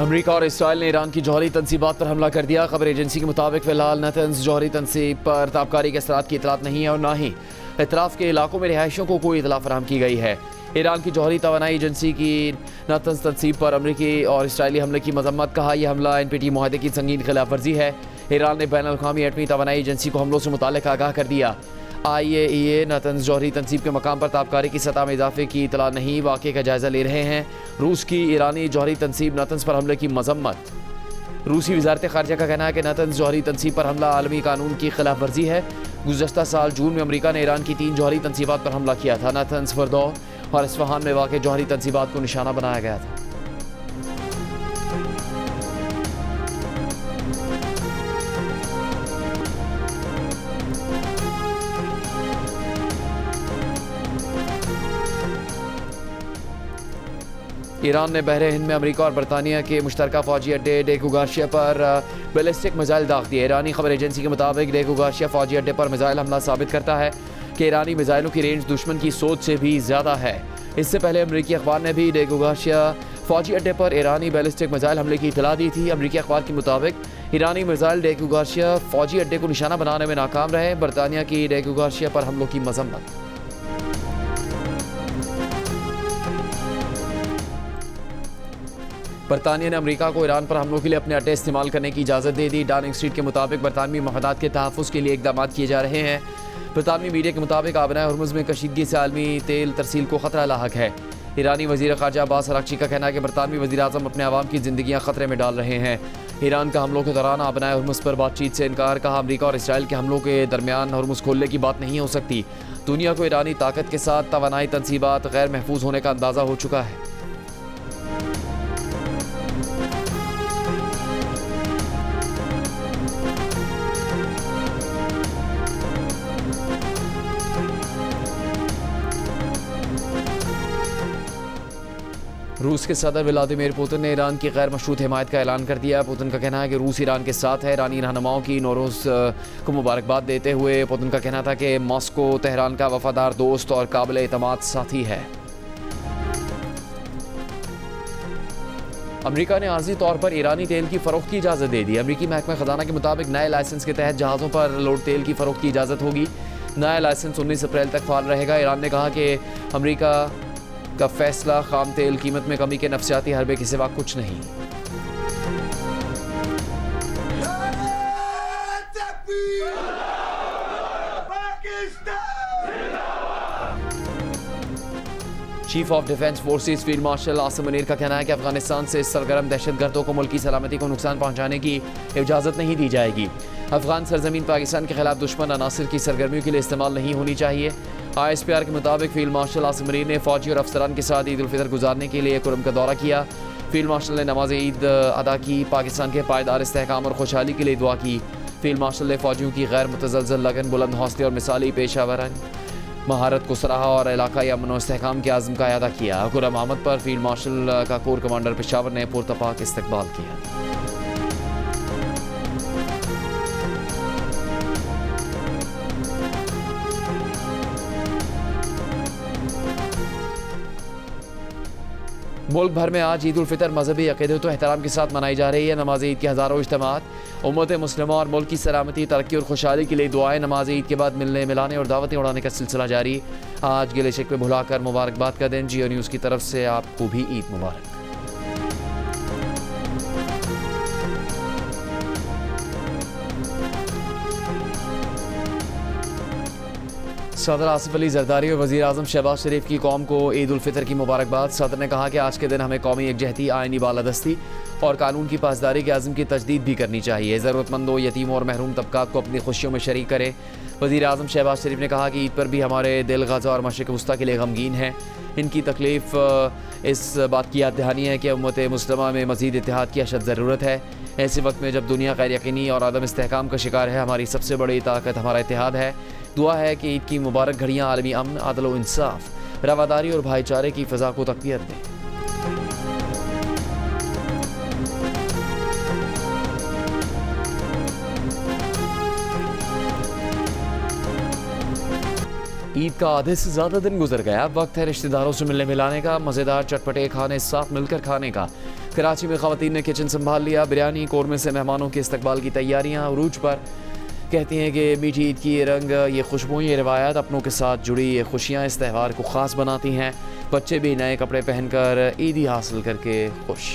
America और Israel ने Iran की जौहरी तनसीबात पर हमला कर दिया। खबर एजेंसी के मुताबिक फिलहाल नतन्स जौहरी तनसीब पर ताबकारी के असरात की इतलात नहीं है और न ही इतराफ़ के इलाकों में रिहायशियों को कोई इतला फराहम की गई है। ईरान की जौहरी तवानाई एजेंसी की नतन्स तनसीब पर अमरीकी और इसराइली हमले की मजम्मत। कहा यह हमला NPT मुआहदे की संगीन खिलाफ वर्जी है। ईरान ने बैनुल अक़वामी एटमी तवानाई एजेंसी को हमलों से मुताल्लिक़ आगाह कर दिया। IAEA नतन्स जौहरी तनसीब के मकाम पर ताबकारी की सतह में इजाफे की इतला नहीं, वाक़े का जायज़ा ले रहे हैं। रूस की ईरानी जौहरी तनसीब नतन्स पर हमले की मजम्मत। रूसी वज़ारत ख़ारिजा का कहना है कि नतन्स जौहरी तनसीब पर हमला आलमी कानून की खिलाफ वर्जी है। गुज़श्ता साल जून में अमरीका ने ईरान की 3 जौहरी तनसीबात पर हमला किया था। नतन्स, फर्दो और इस्फहान में वाक़ जौहरी तनसीबात को निशाना बनाया गया था। ईरान ने बहरे हिंद में अमेरिका और बरतानिया के मुश्तरका फ़ौजी अड्डे डेकू गार्शिया पर बैलिस्टिक मिसाइल दाग दिए। ईरानी खबर एजेंसी के मुताबिक डेकू गार्शिया फ़ौजी अड्डे पर मिसाइल हमला साबित करता है कि ईरानी मिसाइलों की रेंज दुश्मन की सोच से भी ज़्यादा है। इससे पहले अमरीकी अखबार ने भी डेकू गार्शिया फ़ौजी अड्डे पर ईरानी बैलिस्टिक मिसाइल हमले की इतला दी थी। अमरीकी अखबार के मुताबिक ईरानी मिसाइल डेकू गार्शिया फ़ौजी अड्डे को निशाना बनाने में नाकाम रहे। बरतानिया की डेकू गार्शिया पर हमलों की मजम्मत। बरतानिया ने अमेरिका को ईरान पर हमलों के लिए अपने अड्डे इस्तेमाल करने की इजाज़त दे दी। डाउनिंग स्ट्रीट के मुताबिक बरतानवी मफादात के तहफ़्फ़ुज़ के लिए इक़दाम किए जा रहे हैं। बरतानवी मीडिया के मुताबिक आबनाए हुर्मुज़ में कशीदगी से आलमी तेल तरसील को ख़तरा लाहक है। ईरानी वज़ीर ख़ारिजा अब्बास अराग़ची का कहना है कि बरतानवी वज़ीर आज़म अपने आवाम की ज़िंदगियाँ ख़तरे में डाल रहे हैं। ईरान का हमलों के दौरान आबनाए हुर्मुज़ पर बातचीत से इनकार। कहा अमरीका और इसराइल के हमलों के दरमियान हुर्मुज़ खोलने की बात नहीं हो सकती। दुनिया को ईरानी ताकत के साथ तवानाई तनसीबात गैर महफूज होने का अंदाज़ा हो चुका है। रूस के सदर व्लादिमीर पुतिन ने ईरान की गैर मशरूत हिमायत का ऐलान कर दिया। पुतिन का कहना है कि रूस ईरान के साथ है। ईरानी रहनुमाओं की नौरोज़ को मुबारकबाद देते हुए पुतिन का कहना था कि मॉस्को तेहरान का वफादार दोस्त और काबिल एतमाद साथी है। अमरीका ने आर्जी तौर पर ईरानी तेल की फ़रोख्त की इजाज़त दे दी। अमरीकी महकमा ख़जाना के मुताबिक नए लाइसेंस के तहत जहाज़ों पर लोड तेल की फ़रोख्त की इजाज़त होगी। नया लाइसेंस 19 अप्रैल तक फ़ाल रहेगा। ईरान ने कहा कि अमरीका का फैसला खाम तेल कीमत में कमी के नफसियाती हरबे के सिवा कुछ नहीं। Chief of defence forces field marshal Asim Munir का कहना है कि अफगानिस्तान से सरगर्म दहशतगर्दों को मुल्की सलामती को नुकसान पहुंचाने की इजाज़त नहीं दी जाएगी। अफगान सरजमीन पाकिस्तान के खिलाफ दुश्मन अनासिर की सरगर्मियों के लिए इस्तेमाल नहीं होनी चाहिए। ISPR के मुताबिक फील्ड मार्शल आसिम मुनीर ने फ़ौजी और अफसरान के साथ ईद उल फितर गुजारने के लिए कुरम का दौरा किया। फील्ड मार्शल ने नमाज ईद अदा की। पाकिस्तान के पायदार इस्तेहकाम और खुशहाली के लिए दुआ की। फील्ड मार्शल ने फ़ौजियों की गैर मुतज़लज़ल लगन, बुलंद हौसले और मिसाली पेशा वरानी महारत को सराहा और इलाकाई अमन और इस्तेहकाम के आज़म का अदा किया। खुर्रम अहमद पर फील्ड मार्शल का कोर कमांडर पेशावर ने पुरतपाक इस्तकबाल किया। मुल्क भर में आज ईद उल फितर मजहबी अक़ीदत व एहतराम के साथ मनाई जा रही है। नमाज ईद के हज़ारों इज्तिमात उम्मत मुस्लिमा और मुल्क की सलामती, तरक्की और खुशहाली के लिए दुआएं। नमाज ईद के बाद मिलने मिलाने और दावतें उड़ाने का सिलसिला जारी। आज गिले शिकवे भुलाकर मुबारकबाद का दिन। जियो न्यूज़ की तरफ से आपको भी ईद मुबारक। सदर आसिफ अली जरदारी और वज़ीर आज़म शहबाज शरीफ की कौम को ईद उल फितर की मुबारकबाद। सदर ने कहा कि आज के दिन हमें कौमी यकजहती, आइनी बालादस्ती और कानून की पासदारी के आज़म की तजदीद भी करनी चाहिए। ज़रूरतमंदों, यतीमों और महरूम तबकात को अपनी खुशियों में शरीक करें। वज़ीर आज़म शहबाज शरीफ ने कहा कि ईद पर भी हमारे दिल गज़ा और मशरिक़ वस्ता के लिए गमगीन है। इनकी तकलीफ़ इस बात की याद दहानी है कि उम्मत मुस्लिमा में मज़ीद इत्तेहाद की अशद ज़रूरत है। ऐसे वक्त में जब दुनिया गैर यकीनी और अदम इस्तेहकाम का शिकार है, हमारी सबसे बड़ी ताकत हमारा इत्तेहाद है। दुआ है कि ईद की मुबारक घड़ियाँ आलमी अमन, अदल व इंसाफ, रवादारी और भाईचारे की फ़ज़ा को तक़वियत दें। ईद का आधे से ज़्यादा दिन गुजर गया। वक्त है रिश्तेदारों से मिलने मिलाने का, मज़ेदार चटपटे खाने साथ मिलकर खाने का। कराची में ख़वातीन ने किचन संभाल लिया, बिरयानी कौरमे से मेहमानों के इस्तकबाल की तैयारियाँ उरूज पर। कहती हैं कि मीठी ईद की ये रंग, ये खुशबू, ये रिवायत, अपनों के साथ जुड़ी ये खुशियाँ इस त्यौहार को ख़ास बनाती हैं। बच्चे भी नए कपड़े पहनकर ईदी हासिल करके खुश।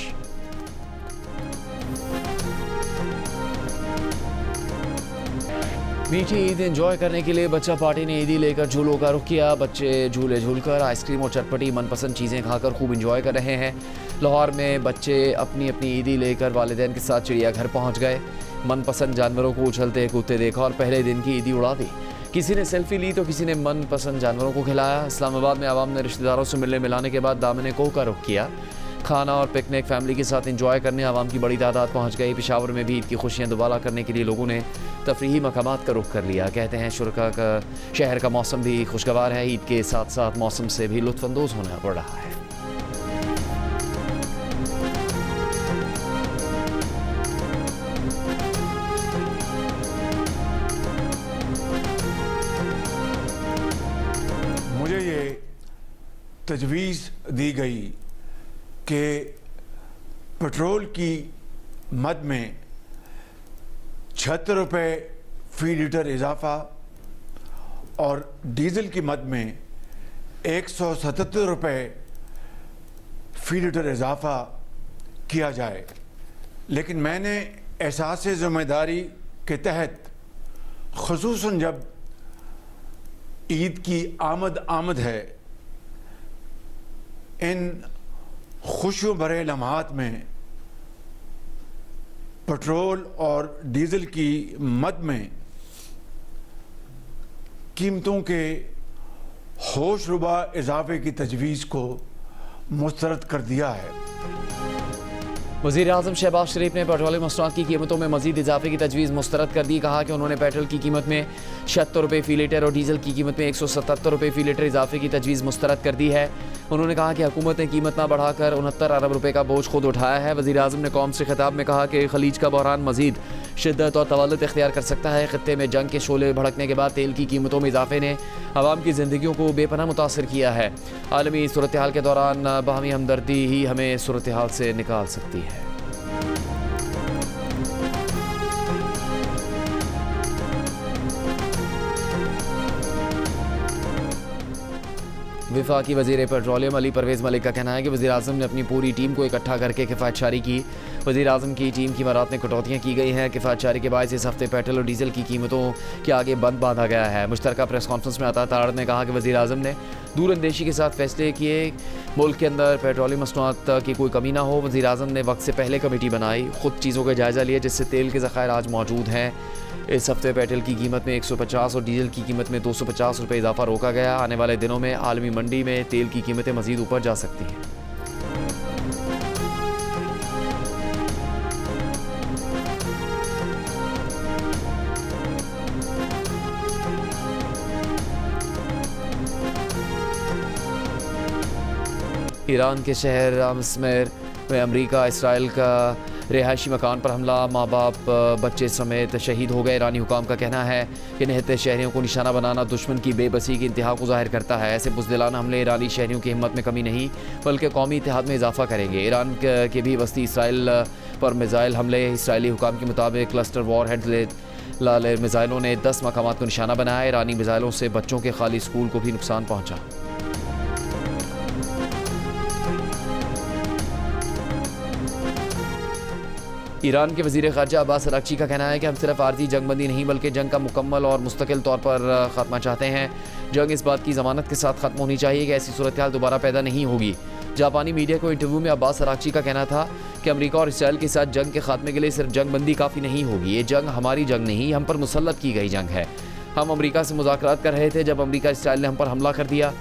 मीठी ईद एंजॉय करने के लिए बच्चा पार्टी ने ईदी लेकर झूलों का रुख किया। बच्चे झूले झूलकर आइसक्रीम और चटपटी मनपसंद चीज़ें खाकर खूब एंजॉय कर रहे हैं। लाहौर में बच्चे अपनी अपनी ईदी लेकर वालिदैन के साथ चिड़ियाघर पहुंच गए। मनपसंद जानवरों को उछलते कूदते देखा और पहले दिन की ईदी उड़ा दी। किसी ने सेल्फी ली तो किसी ने मनपसंद जानवरों को खिलाया। इस्लामाबाद में आवाम ने रिश्तेदारों से मिलने मिलाने के बाद दामन कोह का रुख किया। खाना और पिकनिक फैमिली के साथ एंजॉय करने आवाम की बड़ी तादाद पहुंच गई। पेशावर में भी ईद की खुशियां दुबारा करने के लिए लोगों ने तफरीही मकामात का रुख कर लिया। कहते हैं शुरका का शहर का मौसम भी खुशगवार है। ईद के साथ साथ मौसम से भी लुत्फानंदोज़ होना पड़ रहा है। मुझे ये तजवीज़ दी गई कि पेट्रोल की मद में 76 रुपये फ़ी लीटर इजाफ़ा और डीज़ल की मद में 177 रुपये फ़ी लीटर इजाफ़ा किया जाए, लेकिन मैंने एहसास ज़िम्मेदारी के तहत ख़ुसूसन जब ईद की आमद है, इन खुशियों भरे लम्हात में पेट्रोल और डीज़ल की मद में कीमतों के होशरुबा इजाफे की तजवीज़ को मुस्तरद कर दिया है। वज़ीर आज़म शहबाज शरीफ ने पेट्रोलियम मसनूआत की कीमतों में मज़ीद इजाफे की तजवीज़ मुस्तरद कर दी। कहा कि उन्होंने पेट्रोल की कीमत में 76 रुपये फ़ी लीटर और डीज़ल की कीमत में 177 रुपये फ़ी लीटर इजाफे की तजवीज़ मुस्तरद कर दी है। उन्होंने कहा कि हुकूमत ने कीमत न बढ़ाकर 69 अरब रुपये का बोझ खुद उठाया है। वज़ीर आज़म ने कौम से खिताब में कहा कि खलीज का बहरान मज़ीद शिद्दत और तवल्लुद इख्तियार कर सकता है। खित्ते में जंग के शोले भड़कने के बाद तेल की कीमतों में इजाफे ने आवाम की ज़िंदगियों को बेपनाह मुतासर किया है। आलमी सूरत हाल के दौरान बाहमी हमदर्दी ही हमें सूरत हाल से निकाल सकती है। वफाकी वज़ीर पेट्रोलियम अली परवेज़ मलिक का कहना है कि वज़ीर आज़म ने अपनी पूरी टीम को इकट्ठा करके किफ़ायतशारी की। वज़ीर आज़म की टीम की मरात में कटौतियाँ की गई हैं। किफ़ायतशारी के बायस इस हफ्ते पेट्रोल और डीज़ल की कीमतों के आगे बंद बांधा गया है। मुश्तरका प्रेस कॉन्फ्रेंस में अता तारड़ ने कहा कि वज़ीर आज़म ने दूरअंदेशी के साथ फैसले किए, मुल्क के अंदर पेट्रोलियम मसनूआत की कोई कमी ना हो। वज़ीर आज़म ने वक्त से पहले कमेटी बनाई, ख़ुद चीज़ों का जायज़ा लिया, जिससे तेल के ज़खायर आज मौजूद हैं। इस हफ्ते पेट्रोल की कीमत में 150 और डीजल की कीमत में 250 रुपये इजाफा रोका गया। आने वाले दिनों में आलमी मंडी में तेल की कीमतें मज़ीद ऊपर जा सकती हैं। ईरान के शहर रामस्मेर में अमेरिका इसराइल का रिहायशी मकान पर हमला, माँ बाप बच्चे समेत शहीद हो गए। ईरानी हुकाम का कहना है कि निहत्ते शहरियों को निशाना बनाना दुश्मन की बेबसी की इंतहा को ज़ाहिर करता है। ऐसे बुज़दिलाना हमले ईरानी शहरियों की हिम्मत में कमी नहीं बल्कि कौमी इत्तेहाद में इजाफा करेंगे। ईरान के भी वस्ती इसराइल पर मिज़ाइल हमले। इसराइली हुकाम के मुताबिक क्लस्टर वॉर हेड लाले मिज़ाइलों ने 10 मकामात को निशाना बनाया। ईरानी मिज़ाइलों से बच्चों के खाली स्कूल को भी नुकसान पहुँचा। ईरान के वज़ीर ख़ारजा अब्बास अराग़ची का कहना है कि हम सिर्फ आर्जी जंगबंदी नहीं बल्कि जंग का मुकम्मल और मुस्तकिल तौर पर ख़त्मा चाहते हैं। जंग इस बात की ज़मानत के साथ ख़त्म होनी चाहिए कि ऐसी सूरत हाल दोबारा पैदा नहीं होगी। जापानी मीडिया को इंटरव्यू में अब्बास अराग़ची का कहना था कि अमेरिका और इसराइल के साथ जंग के खात्मे के लिए सिर्फ जंगबंदी काफ़ी नहीं होगी। ये जंग हमारी जंग नहीं, हम पर मुसल्लत की गई जंग है। हम अमेरिका से मुज़ाकरात कर रहे थे जब अमेरिका इसराइल ने हम पर हमला कर दिया।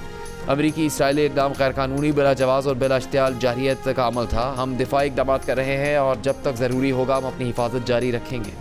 अमरीकी इसराइली इक़दाम गैर कानूनी, बिला जवाज़ और बिला इश्तियाल जारियत का अमल था। हम दिफाई इक़दाम कर रहे हैं और जब तक ज़रूरी होगा हम अपनी हिफाजत जारी रखेंगे।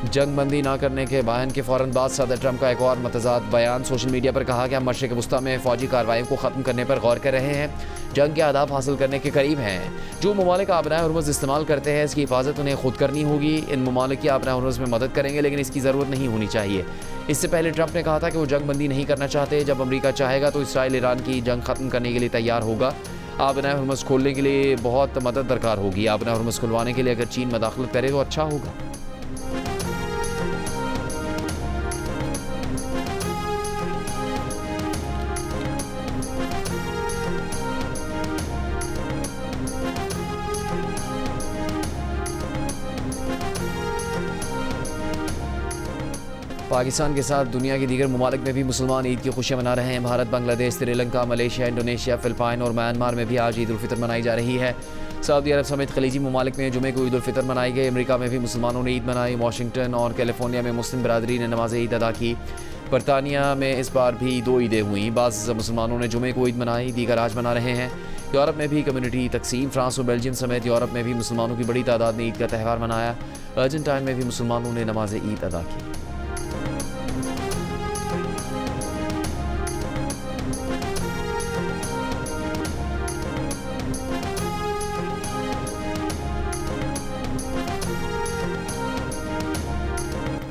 जंगबंदी ना करने के बयान के फ़ौरन बाद सदर ट्रंप का एक और मतज़ाद बयान। सोशल मीडिया पर कहा कि हम मशरिक़ वस्ता में फ़ौजी कार्रवाइयों को ख़त्म करने पर गौर कर रहे हैं। जंग के अहदाफ हासिल करने के करीब हैं। जो ममालिक आबनाए हुर्मुज़ इस्तेमाल करते हैं, इसकी हिफाजत उन्हें खुद करनी होगी। इन ममालिक की आबनाए हुर्मुज़ में मदद करेंगे, लेकिन इसकी ज़रूरत नहीं होनी चाहिए। इससे पहले ट्रंप ने कहा था कि वो जंग बंदी नहीं करना चाहते। जब अमरीका चाहेगा तो इसराइल ईरान की जंग ख़त्म करने के लिए तैयार होगा। आबनाए हुर्मुज़ खोलने के लिए बहुत मदद दरकार होगी। आबनाए हुर्मुज़ खुलवाने के लिए अगर चीन मदाखलत करे तो अच्छा होगा। पाकिस्तान के साथ दुनिया के दीगर ममालिक में भी मुसलमान ईद की खुशियाँ मना रहे हैं। Bharat, Bangladesh, Sri Lanka, Malaysia, Indonesia, Philippine और म्यांमार में भी आज ईद उल फितर मनाई जा रही है। सऊदी अरब समेत खलीजी ममालिक में जुमे को ईद उल फितर मनाई गई। अमेरिका में भी मुसलमानों ने ईद मनाई। वाशिंगटन और कैलिफोर्निया में मुस्लिम बरादरी ने नमाज ईद अदा की। बरतानिया में इस बार भी 2 ईदें हुई। बाज़ मुसलमानों ने जुमे को ईद मनाई, दीगर आज मना रहे हैं। यूरोप में भी कम्युनिटी तकसीम। फ्रांस और बेल्जियम समेत यूरोप में भी मुसलमानों की बड़ी तादाद ने ईद का त्यौहार मनाया। अर्जेंटाइन में भी मुसलमानों ने नमाज ईद अदा की।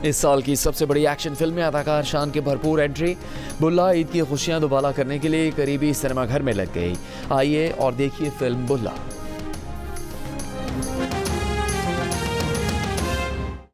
इस साल की सबसे बड़ी एक्शन फिल्म में अदाकार शान की भरपूर एंट्री। बुल्ला ईद की खुशियां दोबारा करने के लिए करीबी सिनेमा घर में लग गई। आइए और देखिए फिल्म बुल्ला।